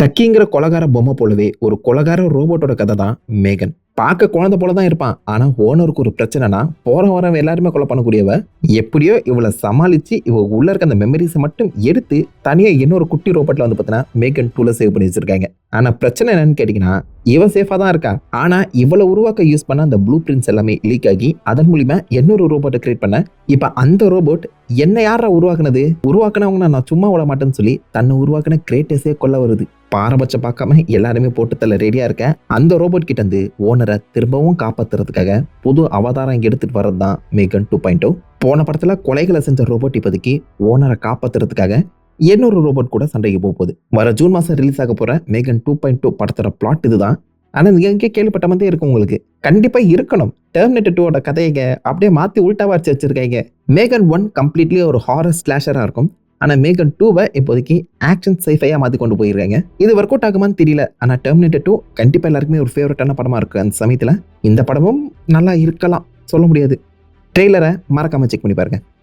சக்கிங்கிற கொலகார பொம்மை போலவே ஒரு கொலகார ரோபோட்டோட கதை தான் மேகன். பார்க்க குழந்தை போல தான் இருப்பான். ஆனா ஓனருக்கு ஒரு பிரச்சனைனா போற வரவன் எல்லாருமே கொலை பண்ணக்கூடியவ. எப்படியோ இவளை சமாளிச்சு இவ உள்ள இருக்க அந்த மெமரிஸை மட்டும் எடுத்து தனியா இன்னொரு குட்டி ரோபோட்ல வந்து பார்த்தீங்கன்னா மேகன் 2ல சேவ் பண்ணி வச்சிருக்காங்க. ஆனா பிரச்சனை என்னன்னு கேட்டீங்கன்னா, இவ சேஃபா தான் இருக்கா. ஆனா இவளை உருவாக்க யூஸ் பண்ண அந்த ப்ளூ பிரிண்ட்ஸ் எல்லாமே லீக் ஆகி அதன் மூலியமா இன்னொரு ரோபோட்டை கிரியேட் பண்ண. இப்ப அந்த ரோபோட் என்ன யாரா உருவாக்குனது, உருவாக்குனவங்க நான் சும்மா விட மாட்டேன்னு சொல்லி தன்னை உருவாக்குன கிரியேட்டர்ஸே கொல்ல வருது. பாரபட்சம் பார்க்காம எல்லாருமே போட்டு தள்ள ரெடியா இருக்க அந்த ரோபோட் கிட்ட இருந்து ஓனரை திரும்பவும் காப்பாத்துறதுக்காக புது அவதாரம் எடுத்துட்டு வர்றது தான் மேகன் 2.0. போன படத்துல கொலைகளை செஞ்ச ரோபோட் இப்போதைக்கு ஓனரை காப்பாத்துறதுக்காக இன்னொரு ரோபோட் கூட சண்டைக்கு போகுது. வர ஜூன் மாசம் ரிலீஸ் ஆக போற மேகன் 2.2 படத்தோட பிளாட் இதுதான். ஆனா நீங்க எங்கே கேள்விப்பட்ட மாதிரி இருக்கு உங்களுக்கு. கண்டிப்பா இருக்கணும். டெர்மினேட்டர் 2ஓட கதையை அப்படியே மாத்தி உள்டாவா அடிச்சு வச்சிருக்காங்க. மேகன் 1 கம்ப்ளீட்லி ஒரு ஹாரர் ஸ்லாஷரா இருக்கும். ஆனா மேகன் 2வை இப்போதைக்கு ஆக்ஷன் சைஃபையா மாத்தி கொண்டு போயிருக்காங்க. இது ஒர்க் அவுட் ஆகுமான்னு தெரியல. ஆனா டெர்மினேட்டர் 2 கண்டிப்பா எல்லாருக்குமே ஒரு ஃபேவரட்டான படமா இருக்கு. அந்த சமயத்துல இந்த படமும் நல்லா இருக்கலாம், சொல்ல முடியாது. ட்ரெய்லரை மறக்காம செக் பண்ணி பாருங்க.